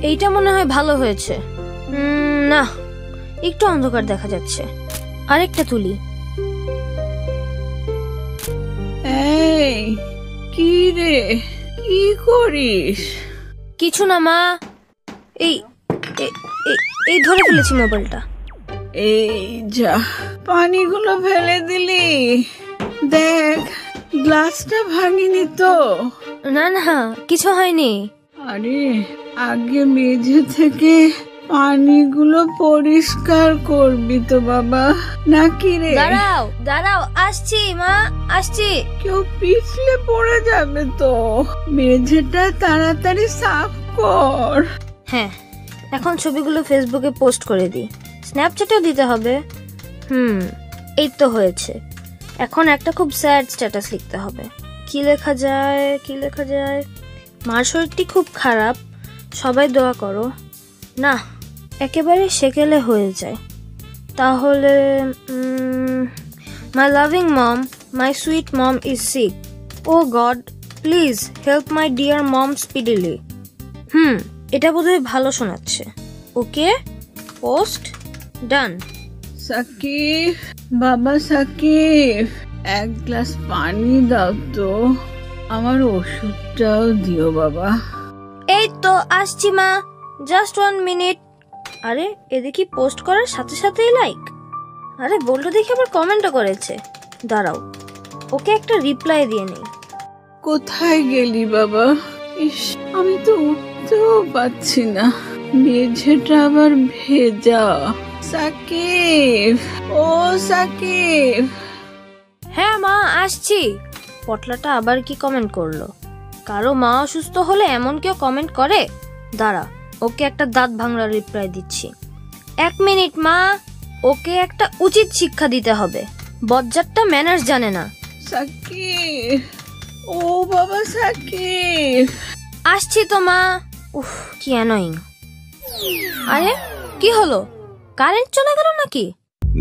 এইটা মনে হয় ভালো হয়েছে। না, একটু অন্ধকার দেখা যাচ্ছে। আরেকটা তুলি। এই কি রে, কি করিস? কিছু না মা, এই এই ধরে ফেলেছি মোবাইলটা। এই যা, পানিগুলো ফেলে দিলি। দেখ, গ্লাসটা ভাঙিনি তো? না না, কিছু হয়নি। আরে আগে মেঝে থেকে পানিগুলো পরিষ্কার করবি তো বাবা, নাকি রে? দাঁড়াও দাঁড়াও, আসছি মা, আসছি। কেউ পিছলে পড়ে যাবে তো, মেঝেটা তাড়াতাড়ি সাফ কর। হ্যাঁ, এখন ছবিগুলো ফেসবুকে পোস্ট করে দিই, স্ন্যাপচ্যাটেও দিতে হবে। এই তো হয়েছে। এখন একটা খুব স্যাড স্ট্যাটাস লিখতে হবে। কি লেখা যায়, কি লেখা যায়? মার শরীরটি খুব খারাপ, সবাই দোয়া করো। না, একেবারে সেকেলে হয়ে যায়। তাহলে my loving mom, my sweet mom is sick. Oh God, please help my dear mom speedily. এটা বোধহয় ভালো শোনাচ্ছে। ওকে, পোস্ট ডান। সাকিব, বাবা সাকিব, এক গ্লাস পানি দাও তো, আমার ওষুধটাও দিও বাবা। এই তো আসছি মা, জাস্ট 1 মিনিট। আরে এদিকে পোস্ট করার সাথে সাথেই লাইক। আরে বলটা দেখে আবার কমেন্টও করেছে। দাঁড়াও, ওকে একটা রিপ্লাই দিয়ে নেই। কোথায় গেলি বাবা? ইস, আমি তো উঠতেও পাচ্ছি না, মেঝেটা আবার ভেজা। সাকিব, ও সাকিব। হ্যাঁ মা, আসছি। পটলাটা আবার কি কমেন্ট করলো? কারো মা অসুস্থ হলে এমন কেউ কমেন্ট করে? দাঁড়া, ওকে একটা দাঁত ভাঙড়া রিপ্লাই দিচ্ছি। 1 মিনিট মা, ওকে একটা উচিত শিক্ষা দিতে হবে। বজ্জাতটা ম্যানার্স জানে না। সাকিব, ও বাবা সাকিব। আসছি তো মা। উফ, কি অ্যানোয়িং। আরে কি হলো, কারেন্ট চলে গেল নাকি?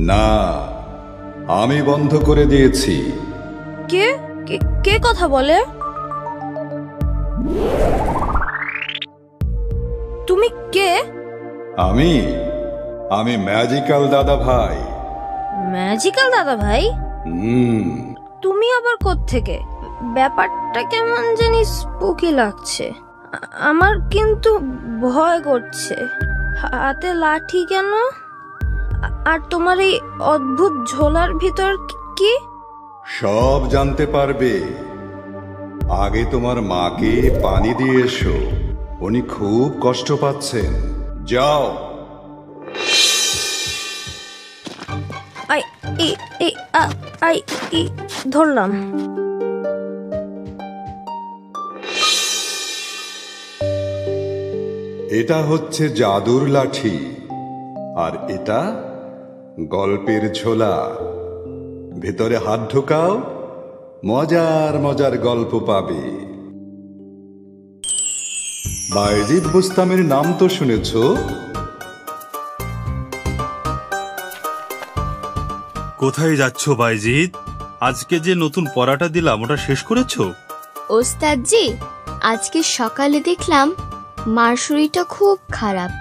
না, আমি বন্ধ করে দিয়েছি। কে কে কথা বলে? তুমি কে? আমি ম্যাজিক্যাল দাদা ভাই। ম্যাজিক্যাল দাদা ভাই? তুমি আবার কোত্থেকে? ব্যাপারটা কেমন জানি স্পুকি লাগছে। আমার কিন্তু ভয় করছে। হাতে লাঠি কেন? আর তোমার এই অদ্ভুত ঝোলার ভিতর কি? সব জানতে পারবে। আগে তোমার মাকে পানি দিয়ে এসো, উনি খুব কষ্ট পাচ্ছেন। যাও। ধরলাম। এটা হচ্ছে জাদুর লাঠি, আর এটা গল্পের ঝোলা। ভেতরে হাত ঢোকাও, মজার মজার গল্প পাবে। বায়েজিদ বুস্তামের নাম তো শুনেছ? কোথায় যাচ্ছ বায়েজিদ? আজকে যে নতুন পড়াটা দিলাম ওটা শেষ করেছো? ওস্তাদজি, আজকে সকালে দেখলাম মার শরীরটা খুব খারাপ,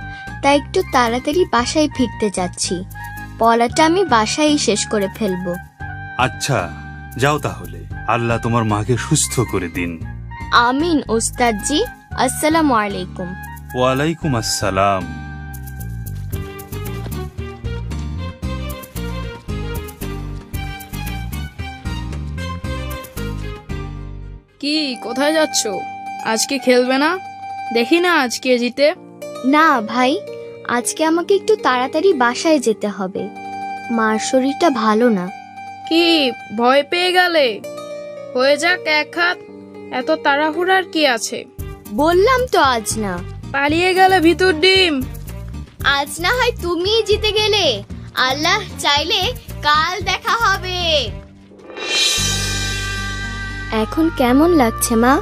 তাই একটু তাড়াতাড়ি বাসায় ফিরতে যাচ্ছি। পড়াটা আমি বাসায় শেষ করে ফেলবো। আচ্ছা, যাও তাহলে। আল্লাহ তোমার মাকে সুস্থ করে দিন। আমিন ওস্তাদজি। আসসালামু আলাইকুম। ওয়ালাইকুম আসসালাম। কি, কোথায় যাচ্ছ? আজকে খেলবে না? দেখি না আজকে জিতে। না ভাই, আজকে আমাকে একটু তাড়াতাড়ি বাসায় যেতে হবে। মার শরীরটা ভালো না। কি ভয় পেয়ে গেলে? হয়ে যাক এক হাত, এত তাড়াহুড়ার কি আছে? বললাম তো আজ না। পালিয়ে গেলে ভিতর ডিম। আজ না হয় তুমিই জিতে গেলে, আল্লাহ চাইলে কাল দেখা হবে। এখন কেমন লাগছে মা?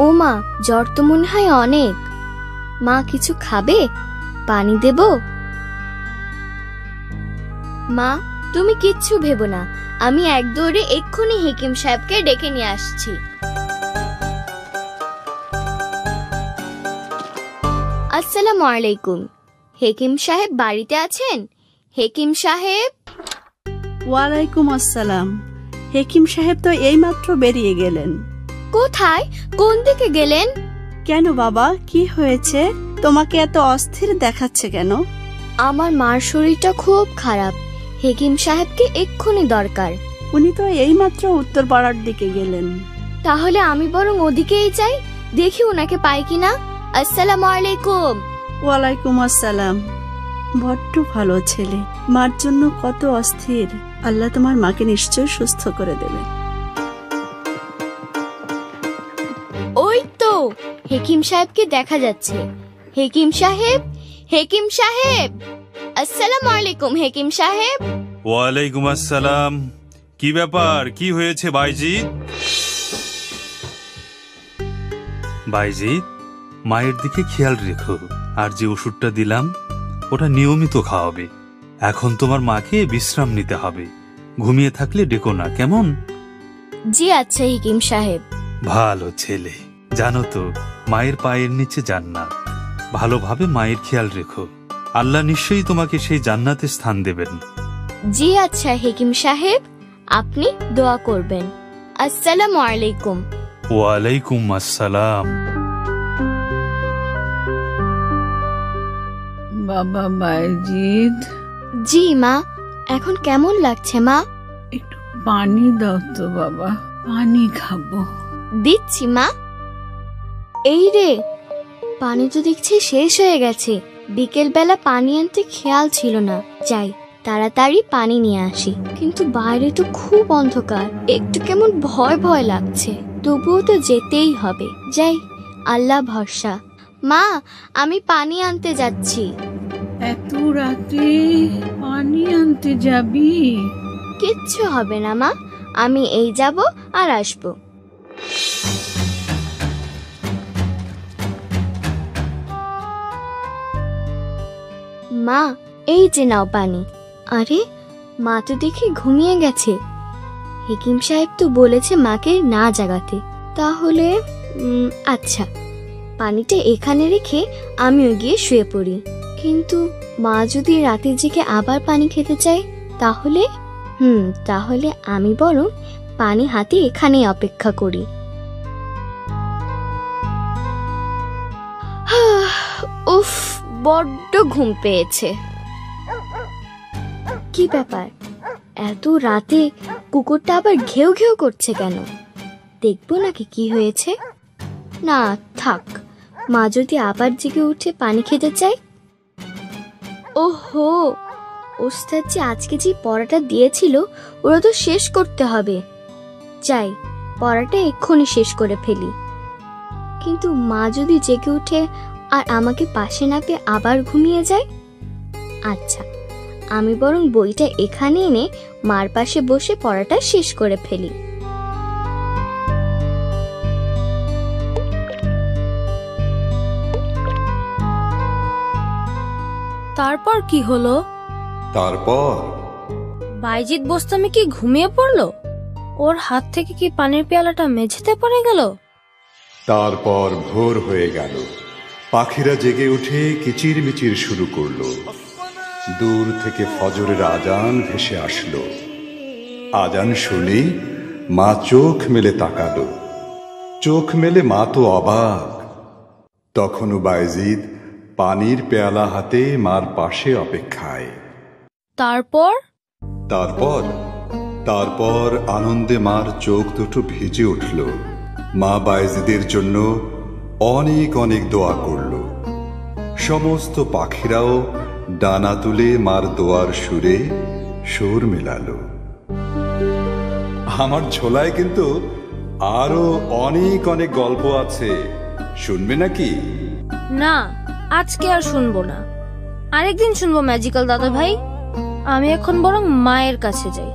ও মা, জ্বর তো মনে হয় অনেক। মা কিছু খাবে? পানি দেব? মা তুমি কিচ্ছু ভেবো না, আমি এক দৌড়ে এক্ষুনি হেকিম সাহেবকে ডেকে নিয়ে আসছি। আসসালামু আলাইকুম। হেকিম সাহেব বাড়িতে আছেন? হেকিম সাহেব। ওয়ালাইকুম আসসালাম। হেকিম সাহেব তো এইমাত্র বেরিয়ে গেলেন। কোথায়? কোন দিকে গেলেন? কেন বাবা, কি হয়েছে? তোমাকে এত অস্থির দেখাচ্ছে কেন? আমার মার শরীরটা খুব খারাপ, হেকিম সাহেবকে এক্ষুনি দরকার। উনি তো এইমাত্র উত্তরপাড়ার দিকে গেলেন। তাহলে আমি বরং ওদিকেই যাই, দেখি ওনাকে পাই কিনা। আসসালামু আলাইকুম। ওয়ালাইকুম আসসালাম। বড্ড ভালো ছেলে, মার জন্য কত অস্থির। আল্লাহ তোমার মাকে নিশ্চয় সুস্থ করে দেবে। ওই তো হেকিম সাহেবকে দেখা যাচ্ছে। হেকিম সাহেব, হেকিম সাহেব। আসসালামু আলাইকুম হেকিম সাহেব। ওয়ালাইকুম আসসালাম। কি ব্যাপার, কি হয়েছে বাইজিৎ? বাইজিৎ, মায়ের দিকে খেয়াল রেখো, আর যে ওষুধটা দিলাম ওটা নিয়মিত খাওয়াবে। এখন তোমার মাকে বিশ্রাম নিতে হবে, ঘুমিয়ে থাকলে ডেকো না, কেমন? জি আচ্ছা হেকিম সাহেব। ভালো ছেলে। জানো তো, মায়ের পায়ের নিচে জান্নাত। ভালোভাবে মায়ের খেয়াল রেখো, আল্লাহ নিশ্চয়ই তোমাকে সেই জান্নাতে স্থান দেবেন। জি আচ্ছা হেকিম সাহেব, আপনি দোয়া করবেন। আসসালামু আলাইকুম। ওয়ালাইকুম আসসালাম। বাবা বাইজিদ, জি মা, এখন কেমন লাগছে মা? একটু পানি দাও তো বাবা, পানি খাবো। দিচ্ছি মা। এই রে, পানি তো দেখছি শেষ হয়ে গেছে। বিকেল বেলা পানি আনতে খেয়াল ছিল না। যাই তাড়াতাড়ি পানি নিয়ে আসি। কিন্তু বাইরে তো খুব অন্ধকার, একটু কেমন ভয় ভয় লাগছে। তবুও তো যেতেই হবে। যাই, আল্লাহ ভরসা। মা, আমি পানি আনতে যাচ্ছি। এত রাতে পানি আনতে যাবি? কিচ্ছু হবে না মা, আমি এই যাব আর আসবো। মা, এই যে নাও পানি। আরে, মা তো দেখি ঘুমিয়ে গেছে। হেকিম সাহেব তো বলেছে মাকে না জাগাতে। তাহলে আচ্ছা, পানিটা এখানে রেখে আমিও গিয়ে শুয়ে পড়ি। কিন্তু মা যদি রাতে জেগে আবার পানি খেতে চায়, তাহলে তাহলে আমি বরং পানি হাতে এখানেই অপেক্ষা করি। উফ, বড্ড ঘুম পেয়েছে। কি ব্যাপার, এত রাতে কুকুরটা আবার ঘেউ ঘেউ করছে কেন? দেখবো নাকি কি হয়েছে। না থাক, মা যদি আবার জেগে উঠে পানি খেতে চায়। ওহো, ওস্তাদ যে আজকে যে পড়াটা দিয়েছিল ওরা তো শেষ করতে হবে। যাই, পড়াটা এক্ষুনি শেষ করে ফেলি। কিন্তু মা যদি জেগে উঠে আর আমাকে পাশে না পেয়ে আবার ঘুমিয়ে যায়। আচ্ছা, আমি বরং বইটা এখানে এনে মার পাশে বসে পড়াটা শেষ করে ফেলি। তারপর কি হলো? তারপর বাইজিৎ বোস্তামি কি ঘুমিয়ে পড়লো? ওর হাত থেকে কি পানির পেয়ালাটা মেঝেতে পড়ে গেল? তারপর ভোর হয়ে গেল। পাখিরা জেগে উঠে কিচিরমিচির শুরু করলো। দূর থেকে ফজরের আজান ভেসে আসলো। আজান শুনে মা চোখ মেলে তাকালো। চোখ মেলে মা তো অবাক। তখনও বাইজিদ পানির পেয়ালা হাতে মার পাশে অপেক্ষায়। তারপর তারপর তারপর আনন্দে মার চোখ দুটো ভিজে উঠল। মা বাইজিদের জন্য অনেক অনেক দোয়া করল। সমস্ত পাখিরাও ডানা তুলে মার দোয়ার সুরে সুর মেলালো। আমার ঝোলায় কিন্তু আরো অনেক অনেক গল্প আছে, শুনবে নাকি? না, আজকে আর শুনবো না, আরেকদিন শুনবো ম্যাজিক্যাল দাদা ভাই। আমি এখন বরং মায়ের কাছে যাই।